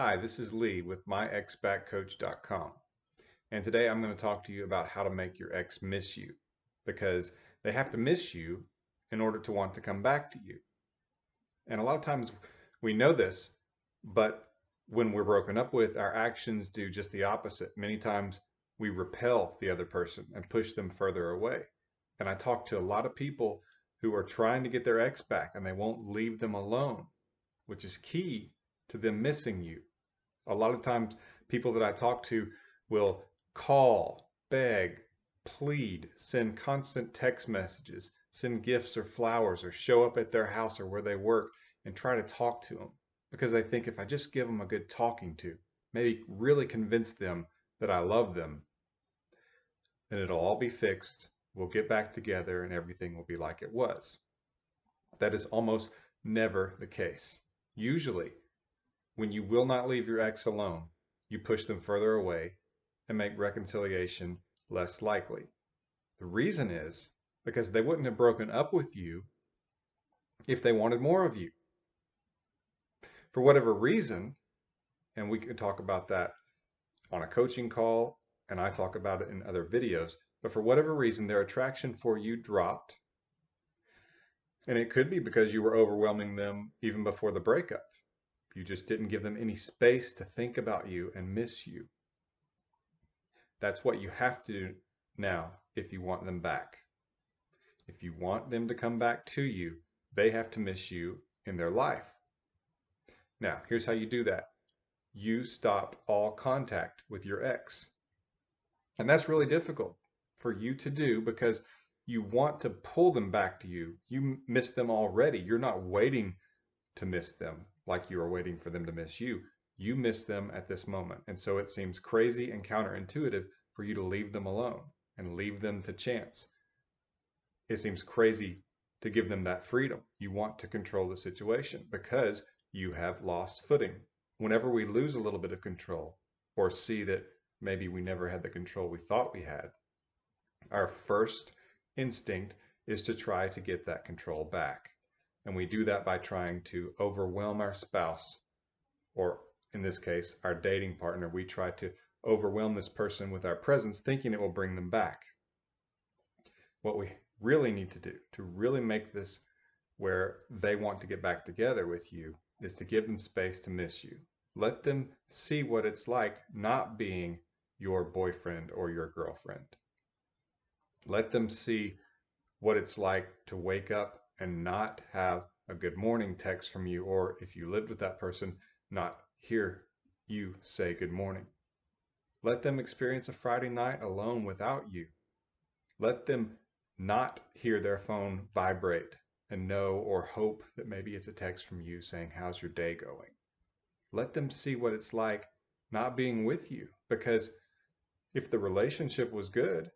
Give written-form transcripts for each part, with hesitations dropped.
Hi, this is Lee with myexbackcoach.com, and today I'm going to talk to you about how to make your ex miss you, because they have to miss you in order to want to come back to you. And a lot of times we know this, but when we're broken up with, our actions do just the opposite. Many times we repel the other person and push them further away. And I talk to a lot of people who are trying to get their ex back and they won't leave them alone, which is key to them missing you. A lot of times people that I talk to will call, beg, plead, send constant text messages, send gifts or flowers, or show up at their house or where they work and try to talk to them because they think if I just give them a good talking to, maybe really convince them that I love them, then it'll all be fixed. We'll get back together and everything will be like it was. That is almost never the case. Usually, when you will not leave your ex alone, you push them further away and make reconciliation less likely. The reason is because they wouldn't have broken up with you if they wanted more of you. For whatever reason, and we can talk about that on a coaching call, and I talk about it in other videos, but for whatever reason, their attraction for you dropped. And it could be because you were overwhelming them even before the breakup. You just didn't give them any space to think about you and miss you. That's what you have to do now if you want them back. If you want them to come back to you, they have to miss you in their life. Now, here's how you do that. You stop all contact with your ex. And that's really difficult for you to do because you want to pull them back to you. You miss them already. You're not waiting to miss them like you are waiting for them to miss you. You miss them at this moment. And so it seems crazy and counterintuitive for you to leave them alone and leave them to chance. It seems crazy to give them that freedom. You want to control the situation because you have lost footing. Whenever we lose a little bit of control or see that maybe we never had the control we thought we had, our first instinct is to try to get that control back. And we do that by trying to overwhelm our spouse, or in this case, our dating partner. We try to overwhelm this person with our presence, thinking it will bring them back. What we really need to do to really make this where they want to get back together with you is to give them space to miss you. Let them see what it's like not being your boyfriend or your girlfriend. Let them see what it's like to wake up and not have a good morning text from you, or if you lived with that person, not hear you say good morning. Let them experience a Friday night alone without you. Let them not hear their phone vibrate and know or hope that maybe it's a text from you saying, how's your day going? Let them see what it's like not being with you, because if the relationship was good,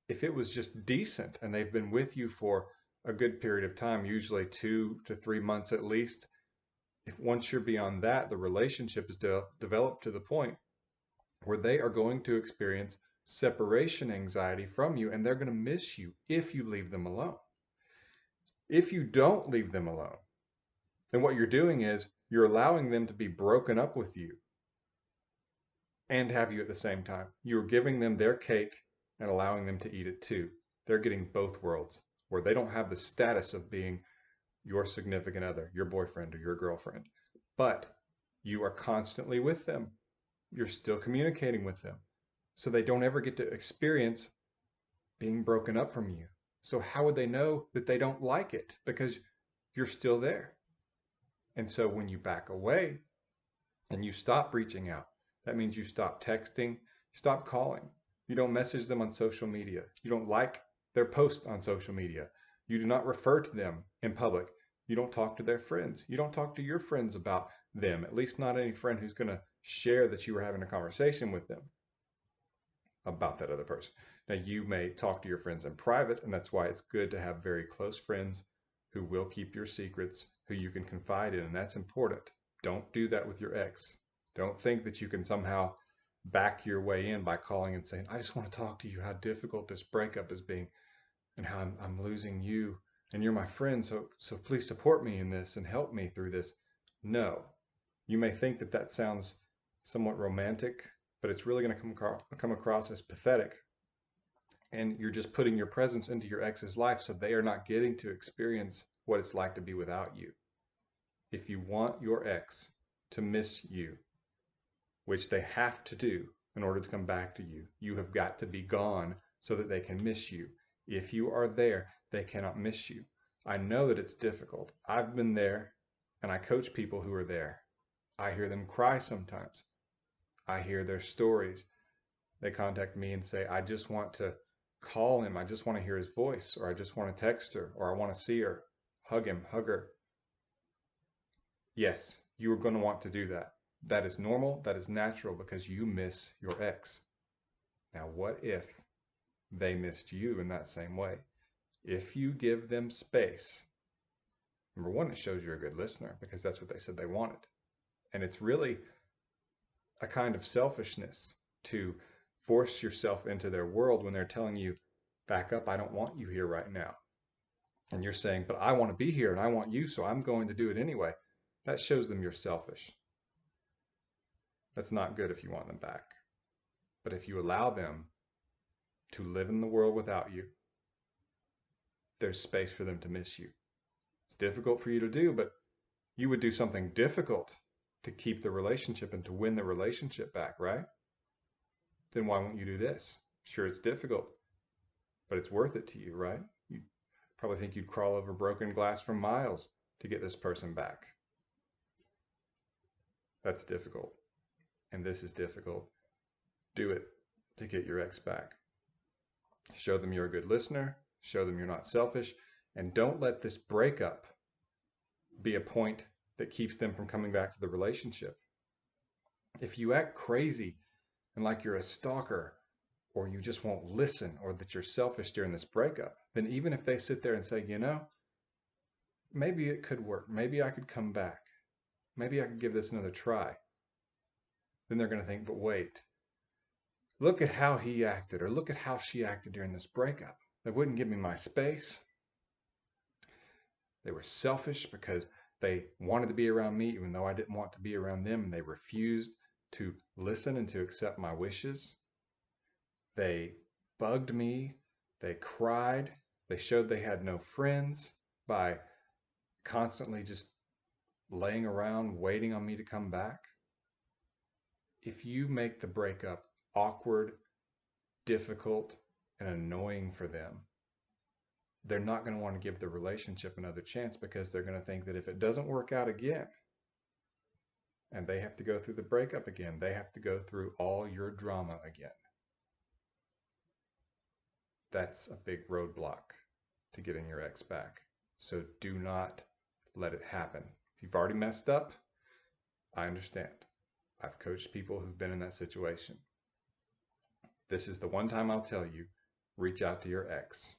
if it was just decent and they've been with you for a good period of time, usually 2 to 3 months at least, if once you're beyond that, the relationship is developed to the point where they are going to experience separation anxiety from you, and they're going to miss you if you leave them alone. If you don't leave them alone, then what you're doing is you're allowing them to be broken up with you and have you at the same time. You're giving them their cake and allowing them to eat it too. They're getting both worlds, where they don't have the status of being your significant other, your boyfriend or your girlfriend, but you are constantly with them. You're still communicating with them. So they don't ever get to experience being broken up from you. So how would they know that they don't like it? Because you're still there. And so when you back away and you stop reaching out, that means you stop texting, stop calling. You don't message them on social media. You don't like their posts on social media. You do not refer to them in public. You don't talk to their friends. You don't talk to your friends about them, at least not any friend who's going to share that you were having a conversation with them about that other person. Now, you may talk to your friends in private, and that's why it's good to have very close friends who will keep your secrets, who you can confide in, and that's important. Don't do that with your ex. Don't think that you can somehow back your way in by calling and saying, I just want to talk to you how difficult this breakup is being and how I'm losing you, and you're my friend, so please support me in this and help me through this. No, You may think that that sounds somewhat romantic, but it's really going to come across as pathetic. And you're just putting your presence into your ex's life so they are not getting to experience what it's like to be without you. If you want your ex to miss you, which they have to do in order to come back to you, you have got to be gone so that they can miss you. If you are there, they cannot miss you. I know that it's difficult. I've been there, and I coach people who are there. I hear them cry sometimes. I hear their stories. They contact me and say, I just want to call him. I just want to hear his voice, or I just want to text her, or I want to see her, hug him, hug her. Yes, you are going to want to do that. That is normal. That is natural because you miss your ex. Now, what if they missed you in that same way? If you give them space, number one, it shows you're a good listener because that's what they said they wanted. And it's really a kind of selfishness to force yourself into their world when they're telling you, back up, I don't want you here right now. And you're saying, but I want to be here and I want you, so I'm going to do it anyway. That shows them you're selfish. That's not good if you want them back. But if you allow them to live in the world without you, there's space for them to miss you. It's difficult for you to do, but you would do something difficult to keep the relationship and to win the relationship back, right? Then why won't you do this? Sure, it's difficult, but it's worth it to you, right? You probably think you'd crawl over broken glass for miles to get this person back. That's difficult, and this is difficult. Do it to get your ex back. Show them you're a good listener, show them you're not selfish, and don't let this breakup be a point that keeps them from coming back to the relationship. If you act crazy and like you're a stalker, or you just won't listen, or that you're selfish during this breakup, then even if they sit there and say, you know, maybe it could work, maybe I could come back, maybe I could give this another try, then they're going to think, but wait, look at how he acted, or look at how she acted during this breakup. They wouldn't give me my space. They were selfish because they wanted to be around me even though I didn't want to be around them, and they refused to listen and to accept my wishes. They bugged me. They cried. They showed they had no friends by constantly just laying around waiting on me to come back. If you make the breakup awkward, difficult, and annoying for them, they're not going to want to give the relationship another chance because they're going to think that if it doesn't work out again, and they have to go through the breakup again, they have to go through all your drama again. That's a big roadblock to getting your ex back. So do not let it happen. If you've already messed up, I understand. I've coached people who've been in that situation. This is the one time I'll tell you, reach out to your ex.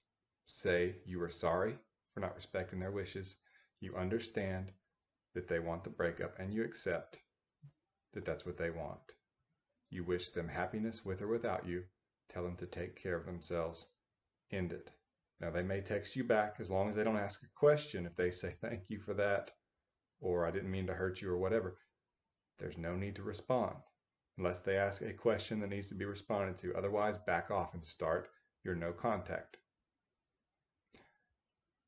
Say you are sorry for not respecting their wishes. You understand that they want the breakup, and you accept that that's what they want. You wish them happiness with or without you. Tell them to take care of themselves. End it. Now, they may text you back as long as they don't ask a question. If they say, thank you for that, or I didn't mean to hurt you, or whatever, there's no need to respond unless they ask a question that needs to be responded to. Otherwise, back off and start your no contact.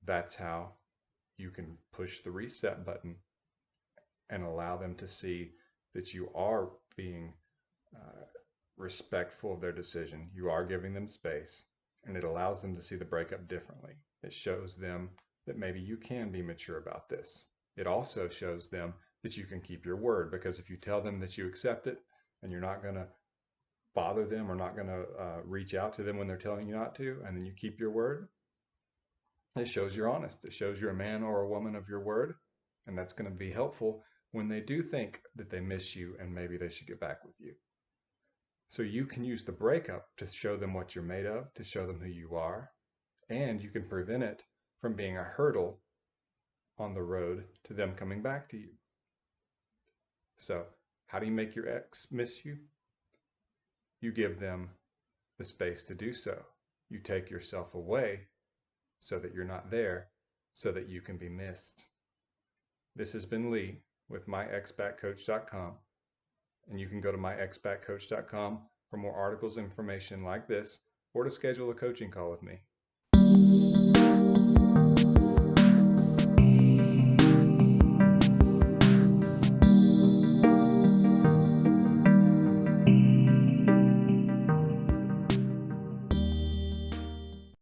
That's how you can push the reset button and allow them to see that you are being respectful of their decision. You are giving them space, and it allows them to see the breakup differently. It shows them that maybe you can be mature about this. It also shows them that you can keep your word, because if you tell them that you accept it and you're not going to bother them or not going to reach out to them when they're telling you not to, and then you keep your word, it shows you're honest. It shows you're a man or a woman of your word, and that's going to be helpful when they do think that they miss you and maybe they should get back with you. So you can use the breakup to show them what you're made of, to show them who you are, and you can prevent it from being a hurdle on the road to them coming back to you. So how do you make your ex miss you? You give them the space to do so. You take yourself away so that you're not there, so that you can be missed. This has been Lee with myexpatcoach.com. And you can go to myexpatcoach.com for more articles, information like this, or to schedule a coaching call with me.